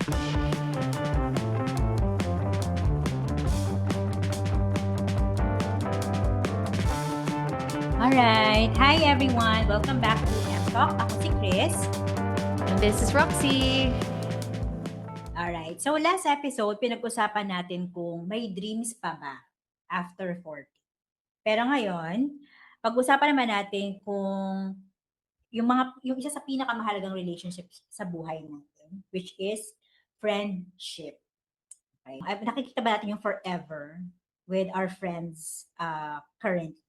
Alright. Hi everyone. Welcome back to M-Talk. Ako si Chris. And this is Roxy. Alright. So last episode, pinag-usapan natin kung may dreams pa ba after 40. Pero ngayon, pag-usapan naman natin kung yung isa sa pinakamahalagang relationship sa buhay natin, which is friendship. Okay? Nakikita ba natin yung forever with our friends currently?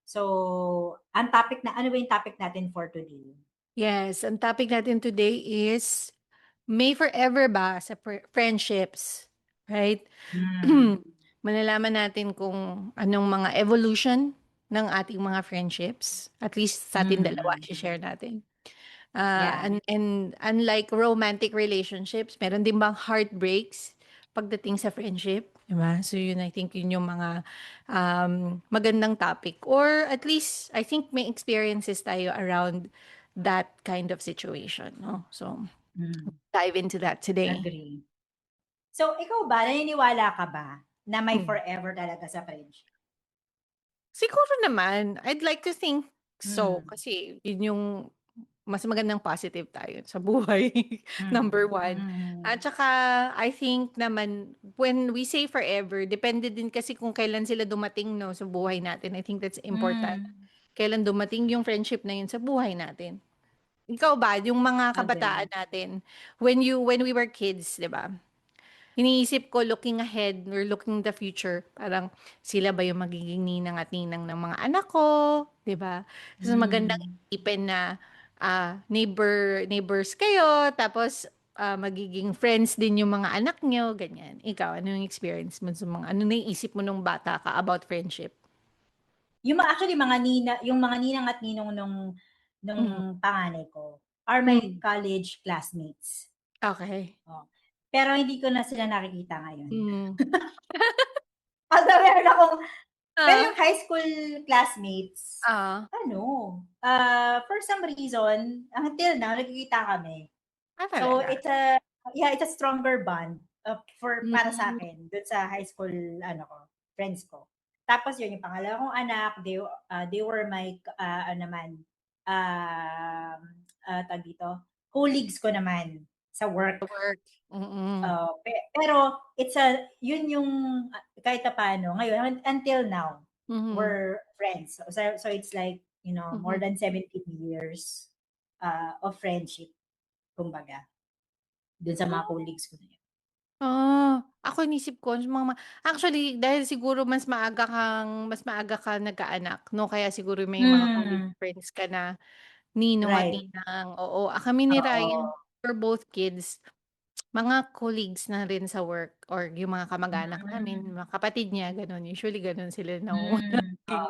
So, ano ba yung topic natin for today? Yes, ang topic natin today is may forever ba sa friendships, right? Malalaman natin kung anong mga evolution ng ating mga friendships. At least sa ating dalawa, share natin. Yeah. And unlike romantic relationships, meron din bang heartbreaks pagdating sa friendship? Diba? So yun, I think yun yung mga magandang topic. Or at least, I think may experiences tayo around that kind of situation. No? So, dive into that today. Agree. So, ikaw ba, naniniwala ka ba na may Mm. forever talaga sa friendship? Siguro naman, I'd like to think so. Kasi yun yung mas magandang positive tayo sa buhay. Number one. At saka, I think naman, when we say forever, depende din kasi kung kailan sila dumating no, sa buhay natin. I think that's important. Kailan dumating yung friendship na yun sa buhay natin. Ikaw ba, yung mga kabataan natin, when we were kids, di ba? Iniisip ko, looking ahead or looking the future, parang sila ba yung magiging ninang at ninang ng mga anak ko, 'di ba? So magandang isipin na neighbors kayo, tapos magiging friends din yung mga anak nyo, ganyan. Ikaw, ano yung experience mo sa mga, ano naiisip mo nung bata ka about friendship? Yung actually yung mga ninang at ninong nung panganay ko are my college classmates. Okay. Oh. Pero hindi ko na sila nakikita ngayon. Mm. Although meron akong, pero Ah. yung high school classmates, Ah. for some reason, until now, nagkikita kami. So, Talaga? it's a stronger bond para sa Mm. akin, dun sa high school, friends ko. Tapos yun, yung pangalawa kong anak, they were my, tag dito, colleagues ko naman sa work. Work. Mm-mm. Pero yun yung kahit paano ngayon until now we're friends. So it's like, more than 17 years of friendship kumbaga dun sa mga colleagues ko na yun. Ako inisip ko actually dahil siguro mas maaga ka nagkaanak 'no, kaya siguro may mga college friends ka na ninong at Right. ninang, oo. Kami ni Ryan, Oo. for both kids, mga colleagues na rin sa work or yung mga kamag-anak namin, mga kapatid niya gano'n. Usually gano'n sila naging Oo.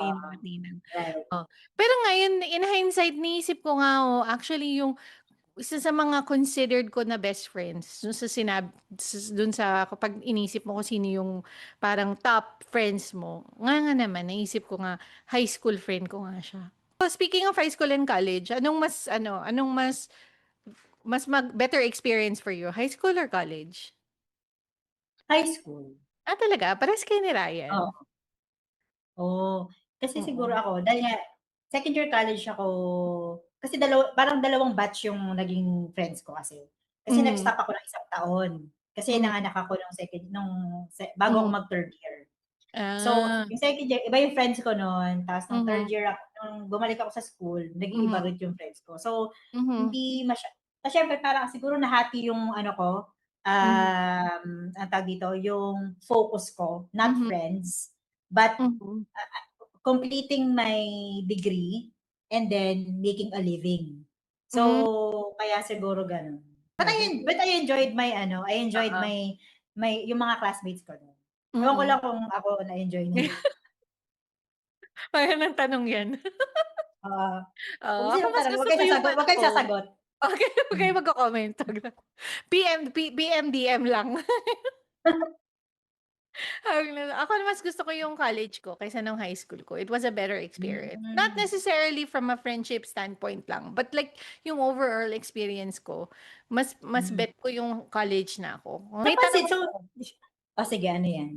ninong at ninang. Right. Oh, pero ngayon in hindsight naisip ko nga, actually yung isa sa mga considered ko na best friends dun sa kapag inisip mo kung sino yung parang top friends mo, nga naman naisip ko nga high school friend ko nga siya. So, speaking of high school and college, anong better experience for you, high school or college? High school. Talaga? Parehas kayo ni Ryan? Oo. Oh, kasi siguro Oo. ako dahil nga second year college ako, kasi parang dalawang batch yung naging friends ko kasi. Kasi nag-stop ako ng isang taon. Kasi nanganak ako bago ako mag third year. So, Ah. yung second year, iba yung friends ko noon. Tapos nung third Mhm. year nung bumalik ako sa school, nag-iiba Mhm. rin yung friends ko. So, Mhm. hindi syempre parang siguro nahati yung Mhm. ang tawag dito, yung focus ko, not Mhm. friends, but Mhm. completing my degree and then making a living. Hmm. So, kaya siguro ganun. But Okay. I enjoyed Oo. yung mga classmates ko doon. Ewan ko Mm. lang kung ako na-enjoy nila. Magandang tanong 'yan. Kung Ako sinong mas tanong, gusto ko yung wag kayong ko. sasagot. Okay, huwag kayo magko-comment. PM, DM lang. Ako mas gusto ko yung college ko kaysa nung high school ko. It was a better experience. Not Hmm. necessarily from a friendship standpoint lang, but like yung overall experience ko, mas Hmm. bet ko yung college na ako. May Napansin tanong so ako. sige ano 'yan?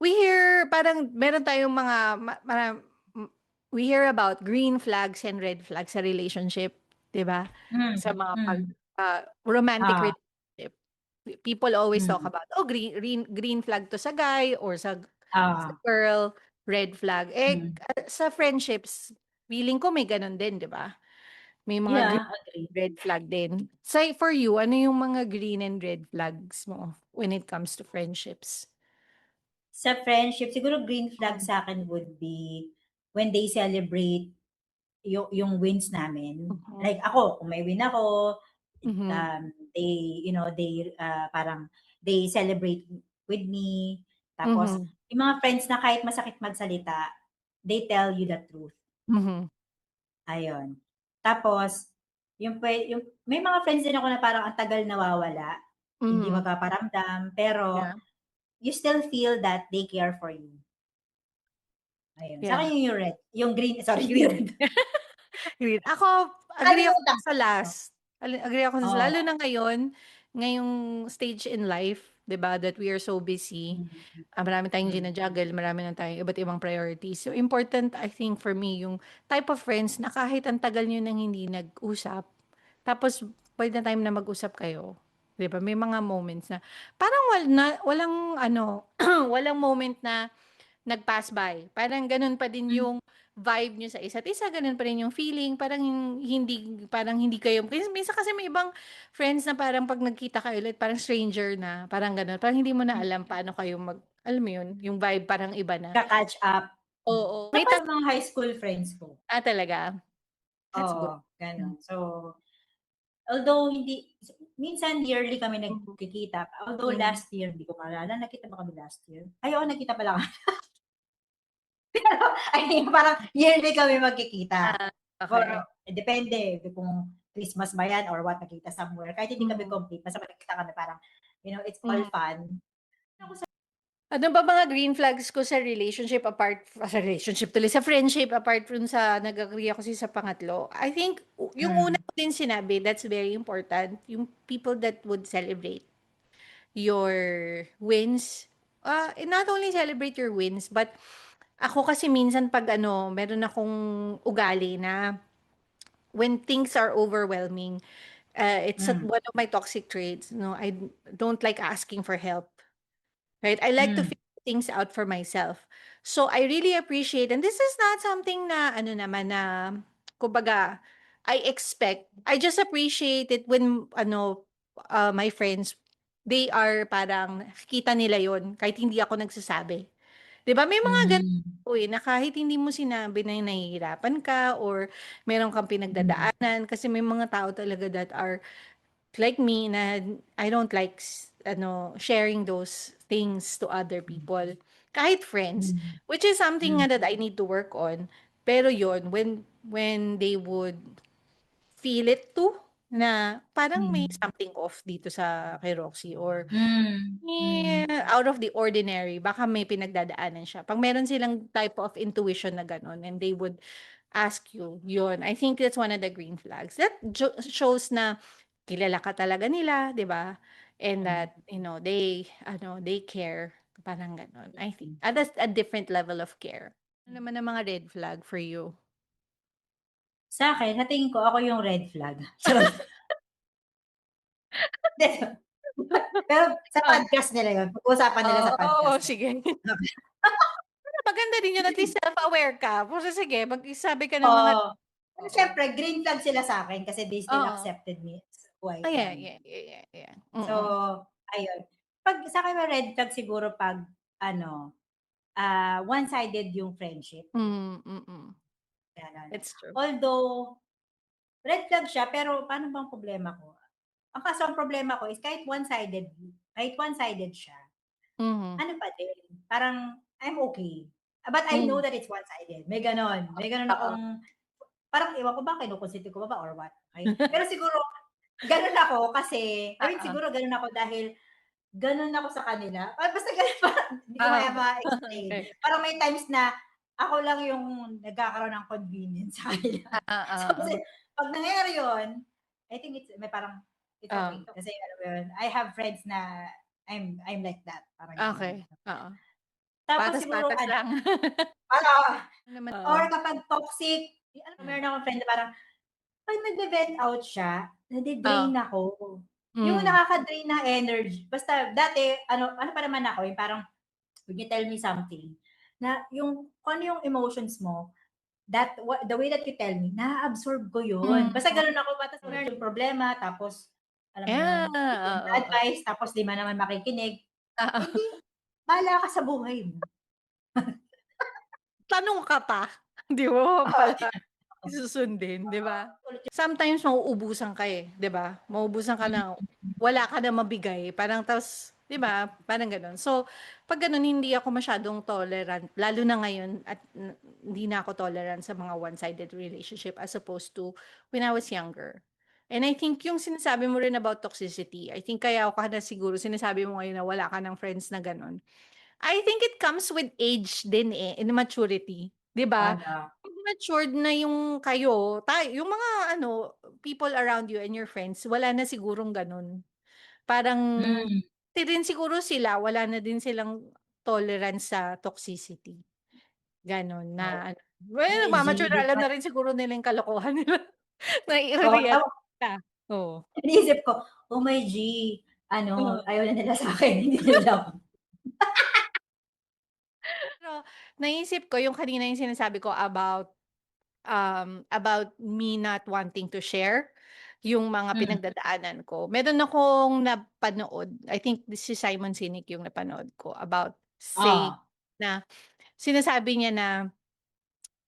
We hear parang meron tayong mga we hear about green flags and red flags sa relationship, 'di ba? Sa Hmm, mga hmm. romantic Ah, relationship. People always talk hmm. about, oh, green flag to sa guy or sa Oo. girl, red flag. Hmm. Sa friendships, feeling ko may ganun din, 'di ba? May mga Yeah, green agree. red flag din. For you, ano yung mga green and red flags mo when it comes to friendships? Sa friendship siguro green flag Mm. sa'kin would be when they celebrate yung wins namin. Mhm. Like ako, kung may win ako, Mhm. they, parang they celebrate with me. Tapos, Mhm. yung mga friends na kahit masakit magsalita, they tell you the truth. Mhm. Ayun. Tapos, yung may mga friends din ako na parang ang tagal nawawala, hindi Mhm. magpaparamdam, pero Yeah. you still feel that they care for you. Ayun. Sa'kin Yeah. yun yung red, yung green, sorry, yung red. Green. Ako, agree ako Nakalimutan sa ko. last. Agree ako sa lalo Oo. na ngayon, ngayong stage in life, 'di ba, that we are so busy. Mm, Marami tayong mm, juggle marami na tayong iba't ibang priorities. So, important I think for me yung type of friends na kahit ang tagal niyo nang hindi nag-usap, tapos by the time na mag-usap kayo, 'di ba, may mga moments na parang walang ano, walang moment na nag-pass by. Parang gano'n pa din mm. yung vibe niyo sa isa't isa, gano'n pa rin yung feeling, parang hindi kayo kasi minsan kasi may ibang friends na parang 'pag nagkita kayo ulit parang stranger na, parang gano'n. Parang hindi mo na alam paano kayo alam mo yun, yung vibe parang iba na. Ka-catch up. Oo, Isa pa yung mga high school friends ko. talaga? That's good. Oo, gano'n. So, although hindi minsan yearly kami Mhm, nagkikita. Although mhm. last year, hindi ko maalala, nagkita ba kami last year? Ay, oo, nagkita pala kami. Pero I mean, parang yearly kami magkikita. Ah, For okey. depende kung Christmas ba yan or what, nagkita somewhere. Kahit hindi kami Mhm, complete, basta nagkita kami parang, it's all mhm. fun. Ano ba mga green flags ko sa relationship sa relationship tuloy, sa friendship apart from sa nag-agree ako sa pangatlo? I think yung una Hmm, ko din sinabi, that's very important, yung people that would celebrate your wins. Not only celebrate your wins, but ako kasi minsan 'pag meron akong ugali na when things are overwhelming, it's hmm, one of my toxic traits, I don't like asking for help. Right? I like to hmm, figure things out for myself. So I really appreciate, and this is not something na naman na kumbaga I expect. I just appreciate it when my friends, they are parang kita nila yon kahit hindi ako nagsasabi. 'Di ba may mga ganun hmm, na kahit hindi mo sinabi na nahihirapan ka or meron kang hmm, pinagdadaanan kasi may mga tao talaga that are like me na I don't like sharing those things to other people. Kahit friends, hmm, which is something hmm, nga that I need to work on. Pero yon when they would feel it too na parang may hmm, something off dito sa kay Roxy or hmm, hmm, out of the ordinary, baka may pinagdadaanan siya. 'Pag meron silang type of intuition na gano'n and they would ask you, yun, I think that's one of the green flags. That shows na kilala ka talaga nila, 'di ba? And hmm. that, they care, parang gano'n. I think, that's a different level of care. Ano naman ang mga red flag for you? Sa'kin, sa tingin ko ako yung red flag. Charot. Hindi. Pero sa Ah, podcast nila yun, pag-uusapan nila sa oo, podcast nila. sige. Pero maganda din yun, at least self-aware ka. Pero sige, magsabi ka ng mga Oo. Pero oo. siyempre green flag sila sa'kin kasi they still Oo. accepted me as who I Oh, yeah, am. yeah, yeah, yeah, yeah. So, Mm. ayun. 'Pag sa'kin may red flag siguro 'pag ano, one-sided yung friendship, Mm. gano'n. It's true. Although red flag siya pero paano bang problema ko? Ang kaso ang problema ko is kahit one-sided siya, Mhm. ano pa din, parang I'm okay. But I know Hmm. that it's one-sided, may gano'n. May gano'n Oo. akong parang ewan ko ba kinukonsinti ko ba or what, okey. Pero siguro gano'n ako kasi I mean Oo. siguro gano'n ako dahil Gano'n ako sa kanila. Basta gano'n parang hindi ko ma-explain. Okay. Parang may times na ako lang yung nagkakaroon ng convenience sa kanila. So, kasi Oo. 'pag nangyari yun, I think may parang it's okay. Oh, Kasi alam mo yun, I have friends na I'm like that, parang gano'n. okey, oo. Tapos siguro Patas-patas lang. ano, Naman or oo. kapag toxic, alam mo Hmm. meron akong friend na parang 'pag nagve-vent out siya, Oh, nade-drain ako. Yung hmm. nakaka-drain ng energy. Basta dati ano pa naman ako, yung parang when you tell me something, na yung kung ano yung emotions mo, the way that you tell me, na-absorb ko yun. Hmm, Basta gano'n ako, tapos okey. meron yung problema, tapos alam mo Yeah, yun, bibigyan ka oo, oo. advice, tapos di man naman makikinig, Oo. eh di bahala ka sa buhay mo. Tanong ka pa, 'di mo pala Oo, susundin, 'di ba? ulit Sometimes mauubusan ka, eh, 'di ba? Mauubusan ka yun. na wala ka na mabigay parang ta's 'di ba, parang gano'n. So, 'pag gano'n hindi ako masyadong tolerant lalo na ngayon at hindi na ako tolerant sa mga one-sided relationship as opposed to when I was younger. And I think yung sinasabi mo rin about toxicity, I think kaya ka na siguro sinasabi mo ngayon na wala ka ng friends na gano'n. I think it comes with age din, eh, and maturity, 'di ba? Tama. 'Pag matured na yung kayo, yung mga ano, people around you and your friends, wala na sigurong gano'n. Parang Hmm, pati rin siguro sila, wala na din silang tolerance sa toxicity, gano'n oo. na ano, well, OMG, nagma-mature na, alam na rin siguro nila yung kalokohan nila, oo, nai-re-realize na. Oo. iniisip ko, oh my G, ano, Oo. ayaw na nila sa'kin, hindi nila ako. Pero naisip ko yung kanina yung sinasabi ko about me not wanting to share yung mga Hmm, pinagdadaanan ko. Meron akong napanood, I think this si Simon Sinek yung napanood ko about oo. na sinasabi niya na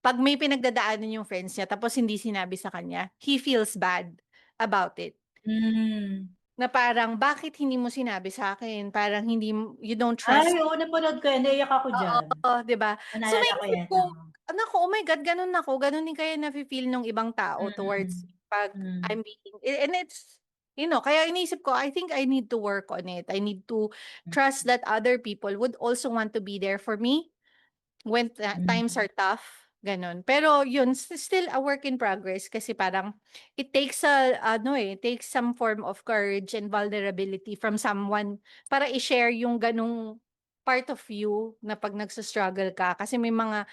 'pag may pinagdadaanan yung friends niya tapos hindi sinabi sa kanya, he feels bad about it. Hmm. Na parang, "Bakit hindi mo sinabi sa'kin? Parang hindi you don't Ay, trust." oo, napanood ko yan, naiyak ako diyan. Oo, 'di ba? So Naalala ko naisip yan, ko, oo. naku, oh my God, gano'n ako, gano'n din kaya nafi-feel nung ibang tao towards Mm, 'pag hmm, I'm being and it's kaya iniisip ko, I think I need to work on it. I need to trust that other people would also want to be there for me when times hmm, are tough, gano'n. Pero yun, still a work in progress kasi parang it takes it takes some form of courage and vulnerability from someone para i-share yung gano'ng part of you na 'pag nagsa-struggle ka. Kasi may mga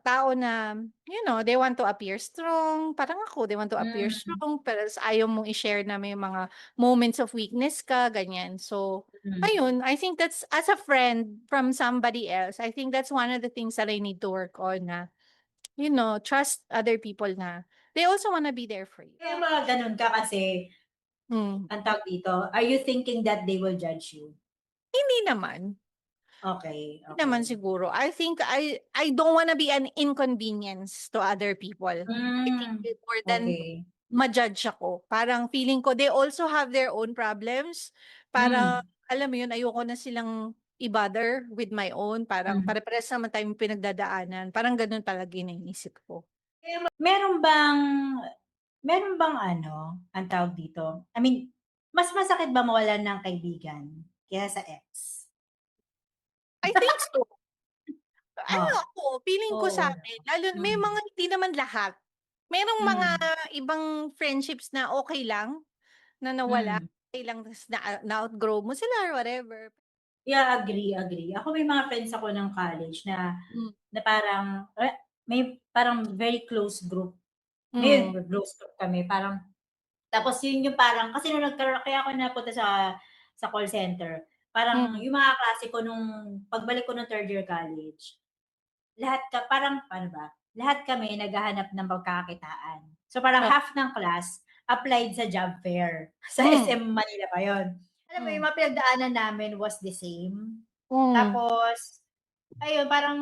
tao na, they want to appear strong, parang ako, they want to appear hmm, strong pero ayaw mong i-share na may mga moments of weakness ka, ganyan. So, hmm. ayun, I think that's as a friend from somebody else, I think that's one of the things that I need to work on na, trust other people na they also wanna be there for you. Kaya mga gano'n ka kasi, Hmm, anong tawag dito, are you thinking that they will judge you? hindi naman, Okey, hindi naman okey. siguro. I think I don't wanna be an inconvenience to other people. I think Hmm, more than okey. ma-judge ako, parang feeling ko they also have their own problems. Parang Hmm, alam mo yun, ayoko na silang i-bother with my own, parang hmm. pare-parehas naman tayong pinagdadaanan, parang gano'n talaga yung naiisip ko. Kaya meron bang ano, anong tawag dito, I mean, mas masakit ba mawalan ng kaibigan kaysa sa ex? I think so. Ano Oh, ako, feeling ko oo, sa'kin lalo may mm, mga hindi naman lahat. Merong mga hmm, ibang friendships na okey lang, na nawala, hmm. okey lang ta's na-outgrow mo sila or whatever. Yeah, agree, agree. Ako may mga friends ako ng college na Hmm, na parang, may parang very close group. hmm, Ngayon close group kami parang tapos yun yung parang kasi nung kaya ako napunta sa call center, parang hmm, yung mga kaklase ko nung pagbalik ko ng third year college, lahat parang paano ba, lahat kami naghahanap ng pagkakakitaan. So, parang oh, half ng class applied sa job fair, sa hmm, SM Manila pa yun. Alam mo yung hmm, mga pinagdaanan namin was the same. hmm, Tapos ayun, parang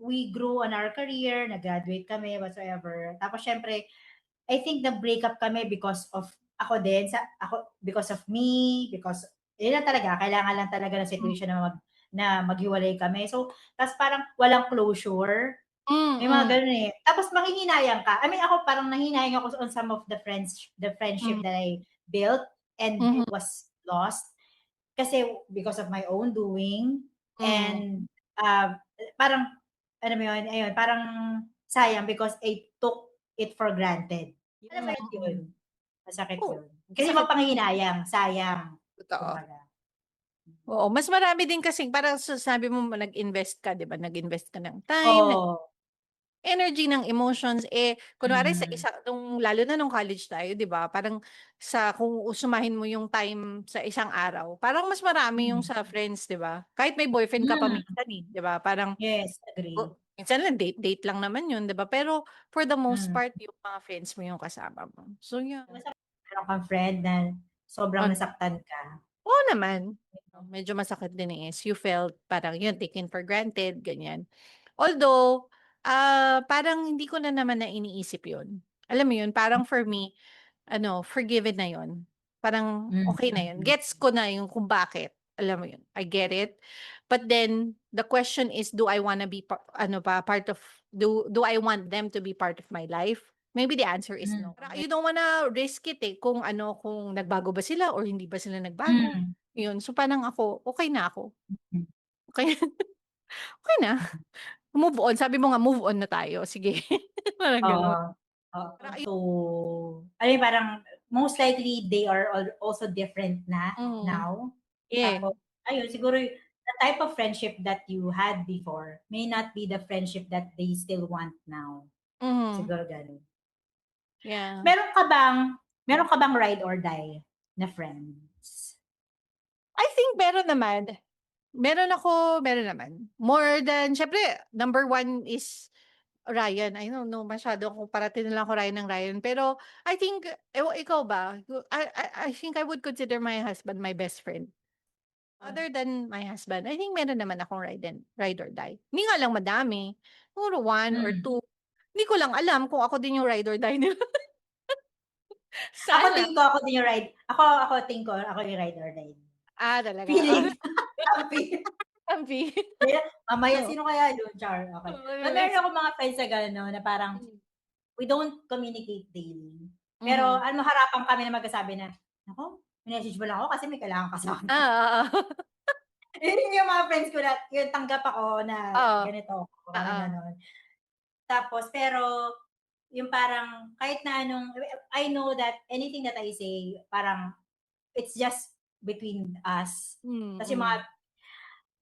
we grew on our career, nag-graduate kami, whatsoever. Tapos siyempre, I think na-break up kami because of ako din, because of me, because yun lang talaga, kailangan lang talaga ng hmm, situation na maghiwalay kami. So, ta's parang walang closure. May mga mm, gano'n, eh. Tapos manghihinayang ka. I mean, ako parang nanghihinayang ako on some of the friendship hmm, that I built and mhm, was lost. kasi because of my own doing Mm. and, uh, parang alam mo yun, ayun, parang sayang because I took it for granted. Alam mo yun, Mm. masakit Oo, yun. Kasi masakit. mapanghihinayang, sayang, Totoo. kumbaga. Oo, mas marami din kasing parang sabi mo nag-invest ka, 'di ba, nag-invest ka ng time, Oo. energy, ng emotions, kunwari sa Mm. lalo na nung college tayo, 'di ba, parang kung sumahin mo yung time sa isang araw, parang mas marami yung Hmm. sa friends, 'di ba? Kahit may boyfriend ka pa Hmm. minsan, 'di ba? Parang Yes, agree. minsan lang date-date lang naman yun, 'di ba? Pero for the most Hmm. part, yung mga friends mo yung kasama mo. So, yun. Meron kang friend na sobrang Ano nasaktan ka. oo naman. Medyo masakit din is you felt parang yun, taken for granted, ganyan. Although, parang hindi ko na naman na iniisip yun. Alam mo yun, parang for me, forgiven na yun. Parang Mm. okay na yun. Gets ko na yung kung bakit. Alam mo yun, I get it. But then, the question is, do I wanna be part of, do I want them to be part of my life? Maybe the answer is Hmm. no. Parang you don't wanna risk it kung kung nagbago ba sila or hindi ba sila nagbago. Hmm. Yun, so parang ako, okay na ako. Hmm. Okey okey na. Move on, sabi mo nga move on na tayo, sige. Parang Oo. gano'n. Oo. Parang So, ano yun, parang most likely they are also different na mm, now. yeah, Tapos ayun, siguro the type of friendship that you had before may not be the friendship that they still want now. mhm, Siguro gano'n. yeah. Meron ka bang meron ka bang ride or die na friends? I think meron naman. Meron naman. More than siyempre number one is Ryan. I don't know masyado akong parating na lang ako Ryan ng Ryan. Pero I think ikaw ba? I think I would consider my husband my best friend. Other than my husband, I think meron naman akong ride or die. Hindi nga lang madami. Siguro one or Hmm. two. Hindi ko lang alam kung ako din yung ride or die nila. Ako Sana. tingin ko ako din yung ride ako tingin ko ako yung ride or die. Talaga. Feeling kampi. Kampi. Kaya mamaya Oo. sino kaya yun, char, okey. Oo, But ex meron akong mga friends na gano'n 'no, na parang hmm, we don't communicate daily. Pero mhm. harapan kami na magkasabi na, "Naku, minessage mo lang ako kasi may kailangan ka sa'kin." Oo. Yun yung mga friends ko na yung tanggap ako na Oo, ganito, parang oo. gano'n. Tapos pero yung parang kahit na anong I know that anything that I say parang it's just between us. Mm, Kasi mga hmm.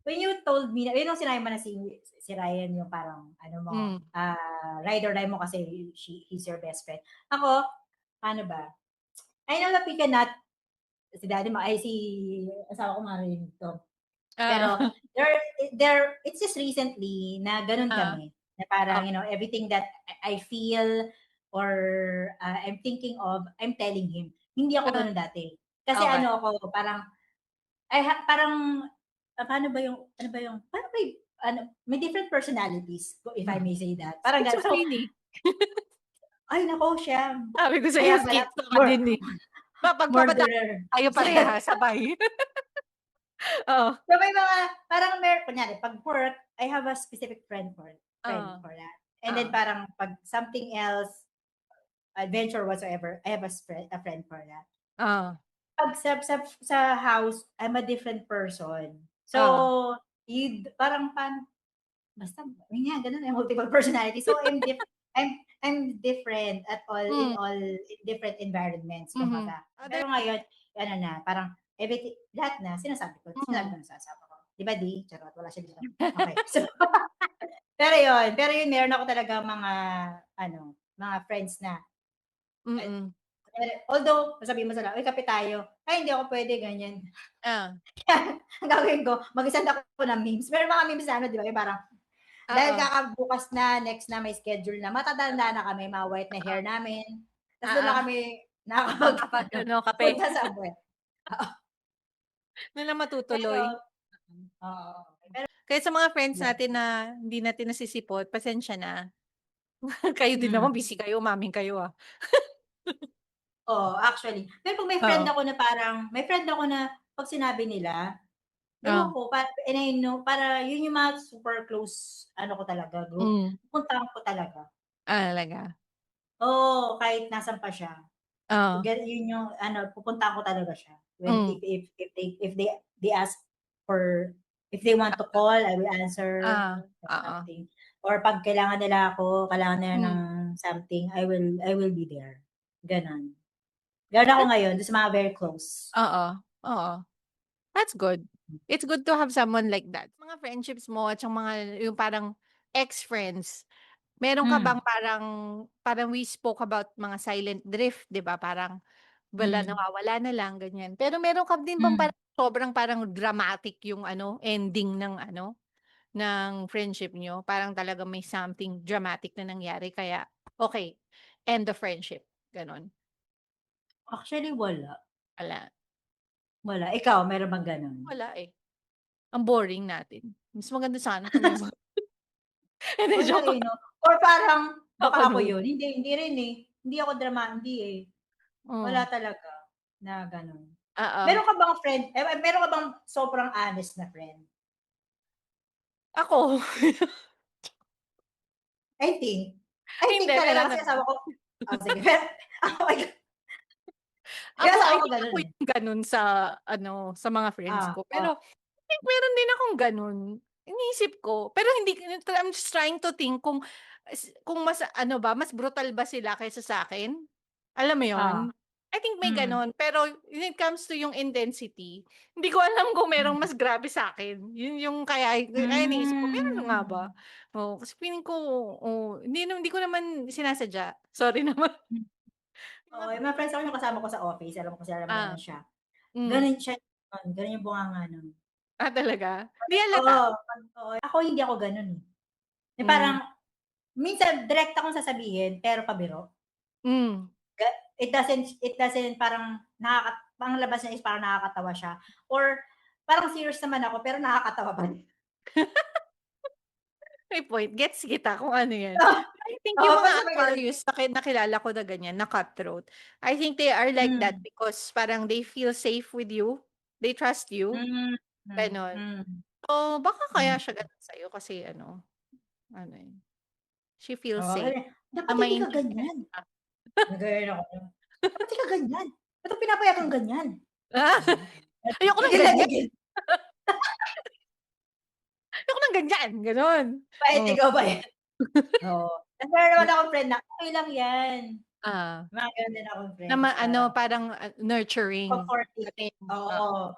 when you told me na yun yung sinabi mo na si Ryan yung parang ano mo, Hmm, ride or die mo kasi he's your best friend. Ako, paano ba? I know that we cannot si daddy mo ay si asawa ko marinig 'to. oo. Pero there it's just recently na gano'n Oo, kami, na parang, okey. everything that I feel or, I'm thinking of, I'm telling him. Hindi ako Oo, gano'n dati. Kasi okey. ano ako, parang parang, paano ba yung ano ba yung parang may different personalities, if I may say that, parang gano'n. So, Schizophrenic. ay naku siya, Sabi ko sa'yo kaya pala schizo ka din, eh. Magpapatalo murderer. tayo parehas sabay. Oo, So may mga parang kunyari 'pag work, I have a specific friend oo, for that. And then oo, parang 'pag something else, adventure whatsoever, I have a friend for that. oo, 'Pag sa house, I'm a different person. So, oo. parang basta yun nga gano'n, eh, multiple personality. So, I'm different at all Hmm, in different environments mhm. kumbaga. Other Pero ngayon, ano na, parang lahat na sinasabi mhm. ko na sa asawa ko. 'Di ba, di? Charot, wala siya dito. Okay. So, pero yun meron ako talagang mga ano, mga friends na Mm, although sasabihin mo sila, "Uy, kape tayo." "Ay, hindi ako puwede," ganyan. ah, Ang gagawin ko, mag-send ako ng memes. Meron mga memes na ano, 'di ba, yung parang dahil oo, kakabukas na, next na, may schedule na, matatanda na kami, mga white na oo, hair namin. Ta's dun oo. lang kami nakakapag-ano, Nakakapag-ano, kape. punta sa puwet. Oo, Dun lang pero matutuloy. oo, pero Kaya sa mga friends yeah. natin na hindi natin nasisipot, pasensya na. Kayo din Hmm, naman busy kayo, umamin kayo, oo, actually. Pero 'pag Oo. may friend ako na 'pag sinabi nila, ewan Oh, ko and I know para yun yung mga super close ano ko talaga, group, hmm. pupuntahan ko talaga. Talaga? Oo, kahit nasaan pa siya. Oo, Yun yung ano, pupuntahan ko talaga siya. When Mm. if they ask for, if they want to call, I will answer or Oo. something. Or pag kailangan nila ng Hmm. something, I will be there. Ganon. Ganon ako ngayon, doon sa mga very close. Oo, oo. That's good. It's good to have someone like that. Mga friendships mo at yung mga yung parang ex-friends, meron ka bang Hmm. parang we spoke about mga silent drift, 'di ba? Parang wala, Hmm. nawawala na lang, ganyan. Pero meron ka din bang Hmm. parang sobrang parang dramatic yung ending ng friendship niyo? Parang talagang may something dramatic na nangyari kaya, okay, end the friendship, gano'n? Actually, wala. Wala? Wala. Ikaw, meron bang ganon? Wala, eh. Ang boring natin. Mas maganda sana kung may mga hindi, Wala, joke eh, lang. 'no? Or parang baka ako Nakaka-lose. yun, hindi rin, eh. Hindi ako hindi, eh. Wala Hmm, talaga na gano'n. oo. Meron ka bang friend meron ka bang sobrang honest na friend? Ako, I think. I hindi think talaga meron kasi naman. asawa ko sige pero oh my God, yung Ako, I asawa ko think gano'n, ako eh. yung gano'n sa sa mga friends ko. Oh, Pero I think meron din akong gano'n. Iniisip ko, pero hindi I'm just trying to think kung mas mas brutal ba sila kaysa sa'kin? Alam mo yun? oh, I think may hmm, gano'n, pero when it comes to yung intensity, hindi ko alam kung merong hmm. mas grabe sa'kin. Yun yung kaya iniisip ko, meron nga ba? Hmm. Oo, kasi feeling ko, hindi ko naman sinasadya. Sorry naman. Hmm. Mga Oo, yung mga friends ako yung kasama ko sa office, alam ko kasi alam mo ah, naman siya. hmm. Gano'n siya no'n, gano'n yung bunganga no'n. Talaga? 'Di halata? Oo, oo. Ako hindi ako gano'n, eh. Yung Hmm, parang minsan direkta kong sasabihin pero pabiro. hmm. It doesn't parang ang labas niya is parang nakakatawa siya or parang serious naman ako pero nakakatawa pa rin. May point, gets kita kung ano 'yan. Oo, I think oo, yung mga basta may gano'n. Aquarius na kilala ko na ganyan, na cutthroat, I think they are like that Hmm, because parang they feel safe with you, they trust you, hmm, gano'n. hmm, So, baka kaya hmm. siya gano'n sa'yo kasi eh, she feels Oo, safe "Dapat na hindi ka maintindihan ganyan." ka. Nagaganon ako. "Dapat di ka ganyan, ba't mo pinapayag kang ganyan?" Gano'n. Ayoko ng Tigil na ganyan, tigil. ayoko ng ganyan, gano'n. Bakit Oh, ikaw ba yan? Oo. Tas meron naman akong friend na, "Okey lang yan." ah, Mga gano'n din akong na friends, parang parang, nurturing, comforting. dating, Oo.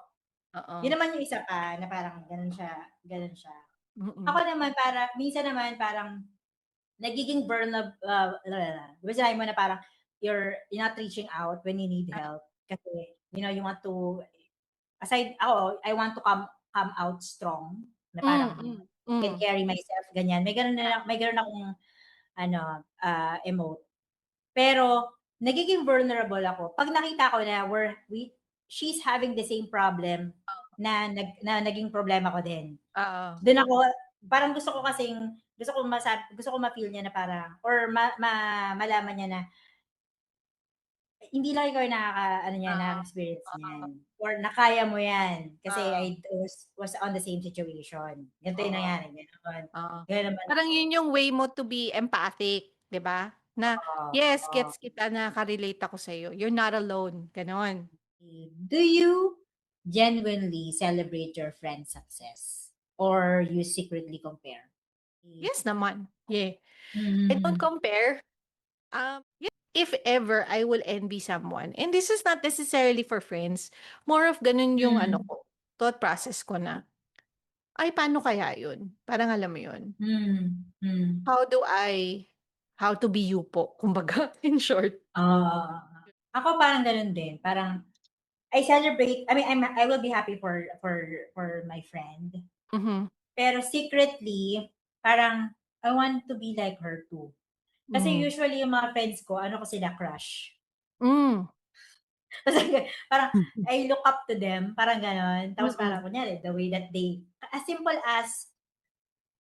oo, Yun naman yung isa pa na parang gano'n siya. Ako mm. naman minsan naman parang nagiging di ba sinabi mo na parang you're not reaching out when you need help kasi, you want to I want to come out strong na Hmm, parang hmm, can hmm. carry myself, ganyan. May gano'n akong emote. Pero nagiging vulnerable ako 'pag nakita ko na she's having the same problem na naging problema ko din. Oo, Dun ako parang gusto ko ma-feel niya na parang or malaman niya na hindi lang ikaw yung oo, nakaka-experience oo, niyan or na kaya mo yan kasi oo, I was on the same situation. Ganito yung oo, nangyari, gano'n. oo. Gano'n naman Parang ako. yun yung way mo to be empathic, 'di ba? Na, Oo, yes, oo. gets kita, nakaka-relate ako sa'yo, you're not alone, gano'n. Do you genuinely celebrate your friend's success or you secretly compare? Yes naman, yeah. I don't Mm. compare. Yeah, if ever I will envy someone, and this is not necessarily for friends, more of ganun yung Hmm. thought process ko na, "Ay, paano kaya yun?" Parang alam mo yun? Hmm. Hmm. How do I how to be you po, kumbaga, in short. Oo. Ako parang gano'n din, parang I will be happy for my friend, Mhm, pero secretly parang I want to be like her too. Kasi hmm. usually yung mga friends ko ano ko sila crush. Hmm, Kasi parang I look up to them, parang gano'n. Tapos mm, parang kunyari the way that as simple as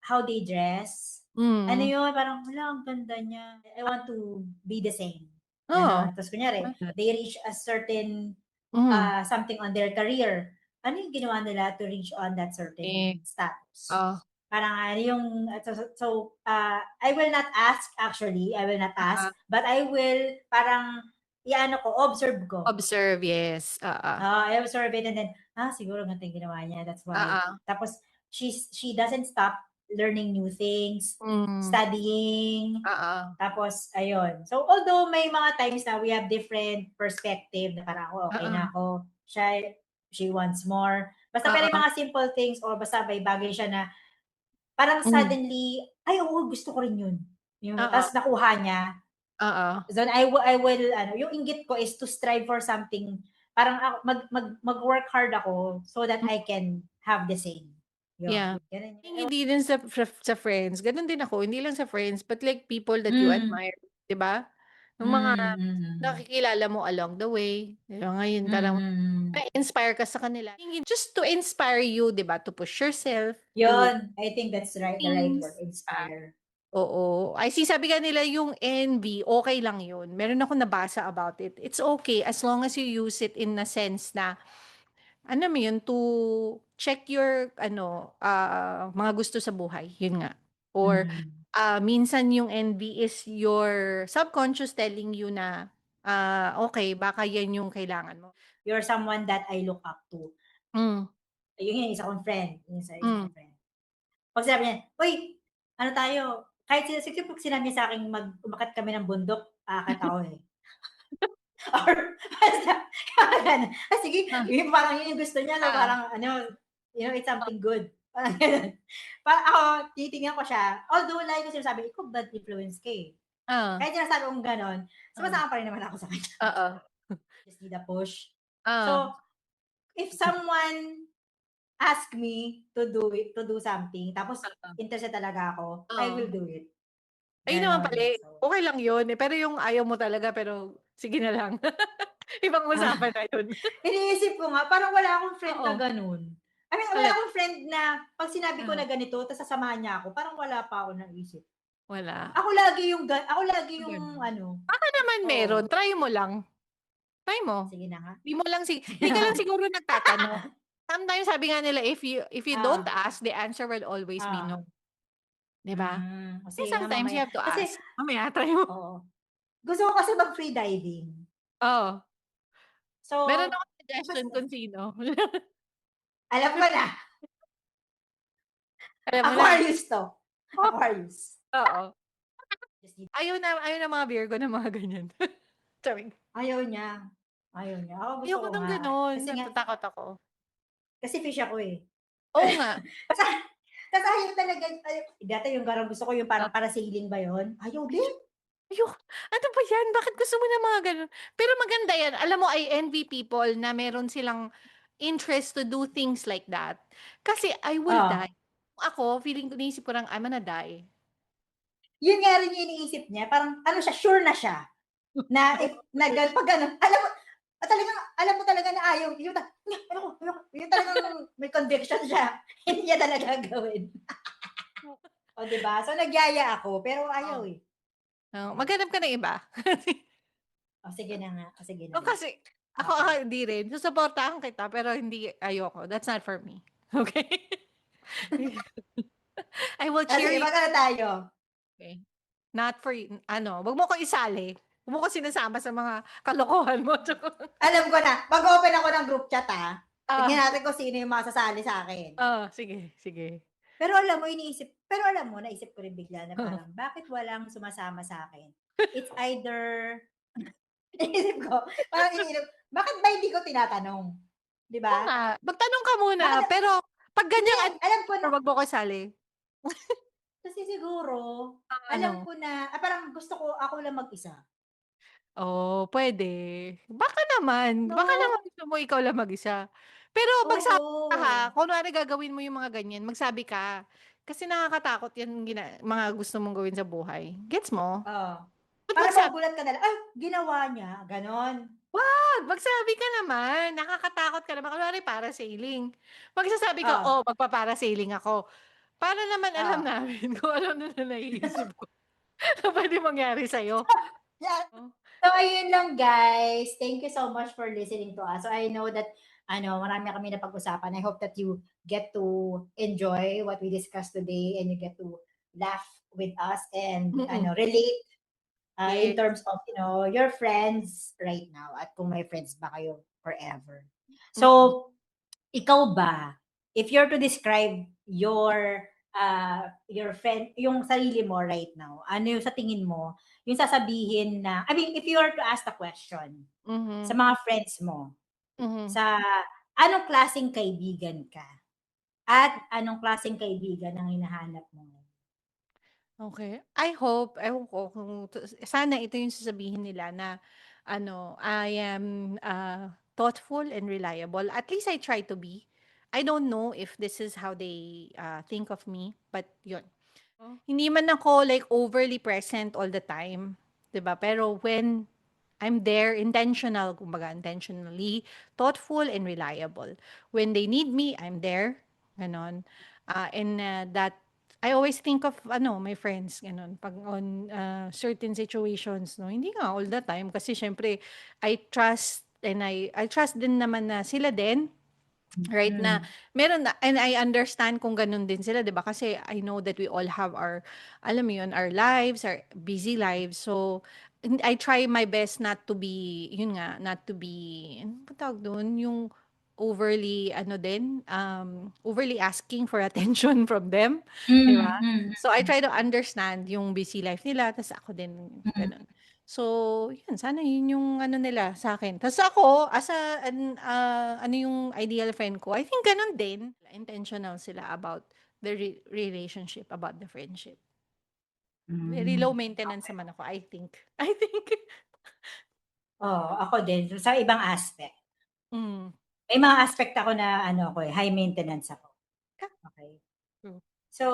how they dress, ano mm. yun, parang, "Hala, ang ganda niya. I want to be the same." Oo, Gano'n. Tapos kunyari, why not? they reach a certain, Mhm, something on their career. Ano yung ginawa nila to reach on that eh, certain status? oh, Parang ano yung I will not ask actually, I will not ask, uh-huh, but I will parang i-ano ko, observe ko. Observe, yes. I observe it and then, siguro ganito yung ginawa niya, that's why. Tapos, she doesn't stop learning new things, studying, tapos, ayun. So, although may mga times na we have different perspective, na parang ako, okay na ako, she wants more. Basta pero yung mga simple things or basta may bagay siya na parang suddenly, ay, oo, gusto ko rin yun. Tapos nakuha niya. So, I will, yung inggit ko is to strive for something, parang ako, mag-work hard ako so that I can have the same. Yun. Yeah. Ganun. Hindi din sa friends. Ganun din ako. Hindi lang sa friends, but like people that you admire. Diba? Yung mga nakikilala mo along the way. Diba? Ngayon, parang ma-inspire ka sa kanila. Just to inspire you, diba? To push yourself. Yun. I think that's right. The right word. Inspire. Oo. I see, sabi ka nila yung envy, okay lang yun. Meron ako nabasa about it. It's okay as long as you use it in a sense na, ano mo yun, to check your, mga gusto sa buhay. Yun nga. Or, minsan yung envy is your subconscious telling you na, okay, baka yan yung kailangan mo. You're someone that I look up to. Yun yung isa kong friend. Isa kong friend. Pag sinabi niya, uy, ano tayo, kahit pag sinabi niya sa akin, umakyat kami ng bundok, aakyat ako eh. Or, basta, sige, parang yun yung gusto niya, so parang, it's something good. Parang ganun. Parang ako, titingnan ko siya, although like ko sinasabi, ikaw bad influence ka eh. Kahit sinasabi kong ganon, sumasama pa rin naman ako sa kanya. Just need a push. So, if someone ask me to do something, tapos interested talaga ako, I will do it. Ayun naman pala, okay lang yun eh. Pero yung ayaw mo talaga, pero sige na lang. Ibang usapan na yun. Iniisip ko nga, parang wala akong friend na ganun. I mean, wala akong friend na pag sinabi ko na ganito, tapos sasamahan niya ako, parang wala pa ako naisip. Wala. Ako lagi yung ano. Baka naman meron, try mo lang. Try mo. Sige na nga. Di ka lang siguro nagtatanong. Sometimes sabi nga nila, if you don't ask, the answer will always be no. Diba? Sometimes you have to ask. Mamaya, try mo. Oo. Gusto ko kasi mag-free diving. Oo. So, meron akong suggestion kung sino. Alam ko na. Aquarius to. Aquarius. Oo. Ayaw na mga Virgo na mga ganyan. Ayaw niya. Ako gusto Ayoko ko ng nga. ganon. Kasi natatakot ako. Kasi fish ako eh. Oo nga. Tapos ayaw talaga. Dati yung garang gusto ko yung parang parasailing ba yun? Ayaw din. Ano ba yan? Bakit gusto mo na mga ganun? Pero maganda yan. Alam mo, I envy people na meron silang interest to do things like that. Kasi I will die. Ako, feeling ko, naisip ko lang, I'm gonna die. Yun nga rin yung iniisip niya. Parang, sure na siya. Pag gano'n, alam mo talaga na ayaw. Yung talagang may conviction siya. Hindi niya talaga gawin. O, diba? So, nagyaya ako, pero ayaw eh. Maghanap ka ng iba. Sige na nga. Kasi, ako hindi rin. Susuportahan kita, pero hindi ayoko. That's not for me. Okay? I will cheer you. Magkano tayo? Okay. Not for you. Wag mo ko isali. Huwag mo ko sinasama sa mga kalokohan mo. Alam ko na. Mag-open ako ng group chat tingnan natin kung sino yung masasali sa akin. Sige. Pero alam mo, naisip ko rin bigla na parang, bakit walang sumasama sa akin? It's either, inisip ko, bakit ba hindi ko tinatanong? Diba? Oo nga. Magtanong ka muna. Pero, pag ganyan, alam ko na. Wag mo ko isali. Kasi siguro, alam ko na, parang gusto ko ako lang mag-isa. Pwede. Baka naman gusto mo ikaw lang mag-isa. Pero magsabi ka ha, kunwari gagawin mo yung mga ganyan, magsabi ka. Kasi nakakatakot yan mga gusto mong gawin sa buhay. Gets mo? Para magulat ka na lang, ginawa niya, ganon. Wag! Magsabi ka naman. Nakakatakot ka naman. Kunwari parasailing. Magsasabi ka, magpa-parasailing ako. Para naman alam namin kung ano na naiisip ko na pwede mangyari sa'yo. So, ayun lang guys. Thank you so much for listening to us. So, I know that, marami kami na pag-usapan. I hope that you get to enjoy what we discussed today and you get to laugh with us and, relate In Yes. terms of, your friends right now at kung may friends ba kayo forever. Mm. So, ikaw ba, if you're to describe your friend, yung sarili mo right now, ano yung sa tingin mo, yung sasabihin na, I mean, if you were to ask the question sa Mhm. mga friends mo, Mhm. sa anong klaseng kaibigan ka? At anong klaseng kaibigan ang hinahanap mo? Okay. I hope, ewan ko kung sana ito yung sasabihin nila na ano, I am thoughtful and reliable. At least I try to be. I don't know if this is how they think of me, but yun. Hindi man ako like overly present all the time, 'di ba? Pero when I'm there, intentional, kumbaga intentionally, thoughtful and reliable. When they need me, I'm there. Ganon. And that I always think of my friends ganon pag on certain situations no. Hindi nga all the time kasi syempre I trust and I trust din naman na sila din. Right na Mm. meron na and I understand kung ganun din sila 'di ba kasi I know that we all have our alam mo yun, our lives, our busy lives. So I try my best not to be yun nga, not to be ano ba tawag dun, yung overly ano din, overly asking for attention from them, 'di ba? Mm, mm, So I mm. try to understand yung busy life nila tas ako din ganun. So, yun sana yun yung ano nila sa akin. Tas ako as ano yung ideal friend ko, I think ganun din. Intentional sila about the relationship, about the friendship. Very Mm. low maintenance naman ako, I think. I think. Oo, ako din sa ibang aspect. Mm. May mga aspect ako na ano ako, high maintenance ako. Okay. True. So,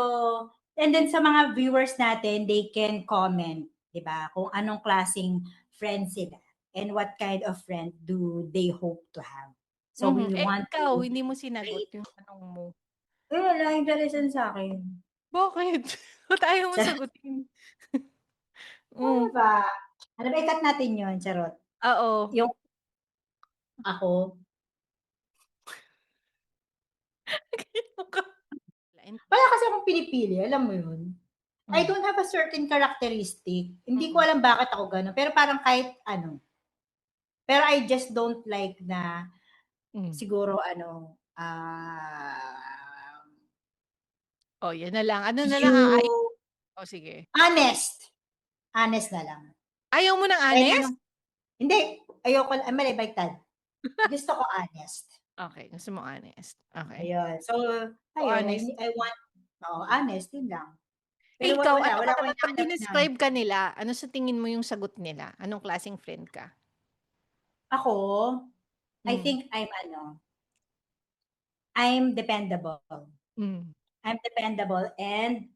and then sa mga viewers natin, they can comment, 'di ba? Kung anong klaseng friend sila and what kind of friend do they hope to have. So Mhm. we Eh, want ikaw to hindi mo sinagot rate. yung tanong mo. Wala, interesan sa akin. Bakit? Ba't ayaw mo Sa sagutin? ano Hmm, ba? Ano ba, i-cut natin yun, charot. oo. Yung ako, wala kasi akong pinipili, alam mo yun? I Hmm, don't have a certain characteristic. Hindi ko mm, alam bakit ako gano'n, pero parang kahit ano. Pero I just don't like na hmm. siguro ano, Oh, yan na lang. Ano na lang, you oh, sige. honest. Honest na lang. Ayaw mo ng Kahit honest? anong hindi, ayoko mali baliktad. Gusto ko honest. Okay, gusto mo honest. Okay. Ayun. So, So, ayun, honest. I want honest, yun lang. Eh, Pero ikaw, ano wala ka akong naman, pag hinahanap na dinescribe ka nila, ano sa tingin mo yung sagot nila? Anong klaseng friend ka? ako, I Hmm. think I'm dependable. Hmm. I'm dependable and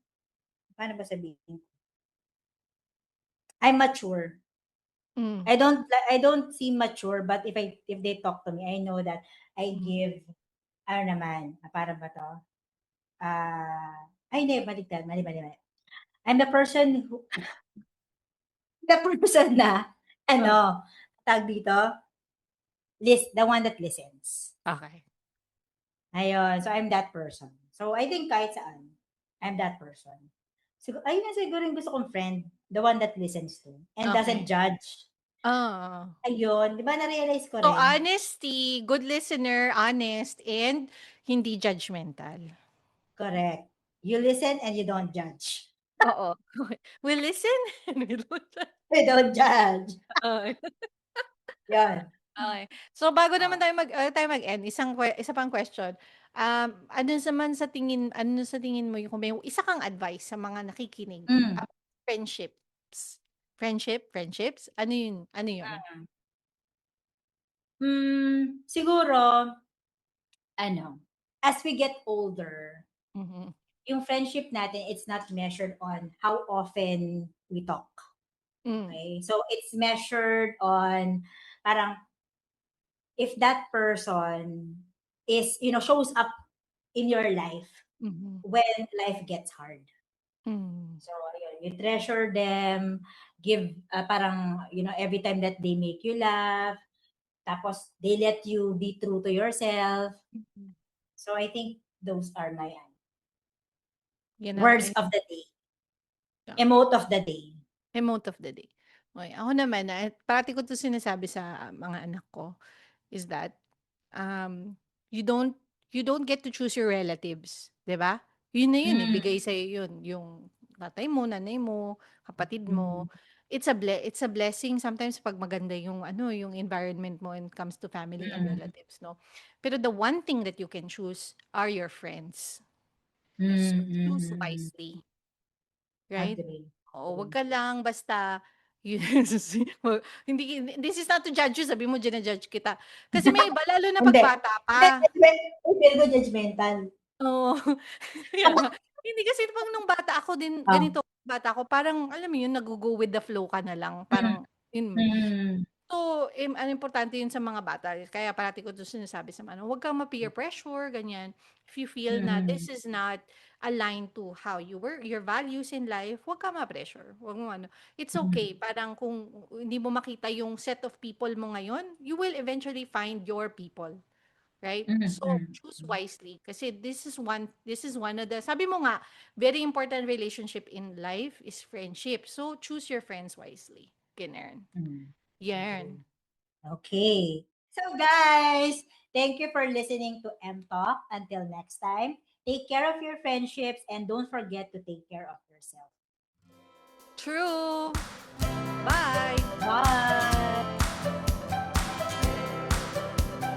paano ba sabihin? I'm mature. Hmm. I don't seem mature, but if they talk to me, I know that I Hmm. give ano naman, para ba 'to? Ay hindi baliktad, mali. I'm the person who the person na Oh, ano, tawag dito, the one that listens. okay. Ayun, so I'm that person. So I think kahit saan, I'm that person. Ayun na siguro yung gusto kong friend, the one that listens to and Okay. doesn't judge. Oo. Ayun, 'di ba na-realize ko So, rin? honesty, good listener, honest, and hindi judgmental. Correct. You listen and you don't judge. Oo. We listen and we don't judge. You don't judge. Oo. Yun. Okay. So, bago naman Oh. tayo mag-end, isa pang question. Ano sa tingin mo yung kung may isa kang advice sa mga nakikinig Hmm. about friendships? Friendships? Ano yun? Siguro ano, as we get older, Mhm. yung friendship natin, it's not measured on how often we talk. Hmm. Okay? So, it's measured on parang if that person shows up in your life Mhm. when life gets hard. Hmm. So, ayun, you treasure them, give, parang, every time that they make you laugh, tapos they let you be true to yourself. Mhm. So, I think those are my Yan ang words of the day, yeah, emote of the day. emote of the day. Okay, ako naman, parati ko 'to sinasabi sa mga anak ko is that, um, you don't you don't get to choose your relatives, 'di ba? Yun na yun, eh, Mm, bigay sa'yo yun, yung tatay mo, nanay mo, kapatid mm, mo. It's a blessing sometimes 'pag maganda yung ano, yung environment mo when it comes to family and mm, relatives, 'no? Pero the one thing that you can choose are your friends. So, mm, choose mm. wisely. Right? Agree, Oo, wag agree. ka lang basta yun hindi this is not to judge you, sabi mo judge kita. Kasi may iba lalo na 'pag Hindi. bata Hindi, pa. feel ko judgmental. Oo, kaya nga. Hindi kasi 'pag nung bata ako din Oh. ganito, bata ako parang alam mo yun naggo-go with the flow ka na lang, Mm, parang yun. mm, So, ano importante yun sa mga bata, kaya parati ko 'to sinasabi sa mga ano, huwag kang ma-peer pressure, ganyan. If you feel na mm, this is not aligned to how you were your values in life, huwag kang ma-pressure. Huwag mo ano, it's okay. mm, Parang kung hindi mo makita yung set of people mo ngayon, you will eventually find your people, right? mm, So, mm. choose wisely kasi this is one of the sabi mo nga, very important relationship in life is friendship. So, choose your friends wisely. Ganun. Yan. Agree. Okay. So guys, thank you for listening to M Talk. Until next time, take care of your friendships and don't forget to take care of yourself. True.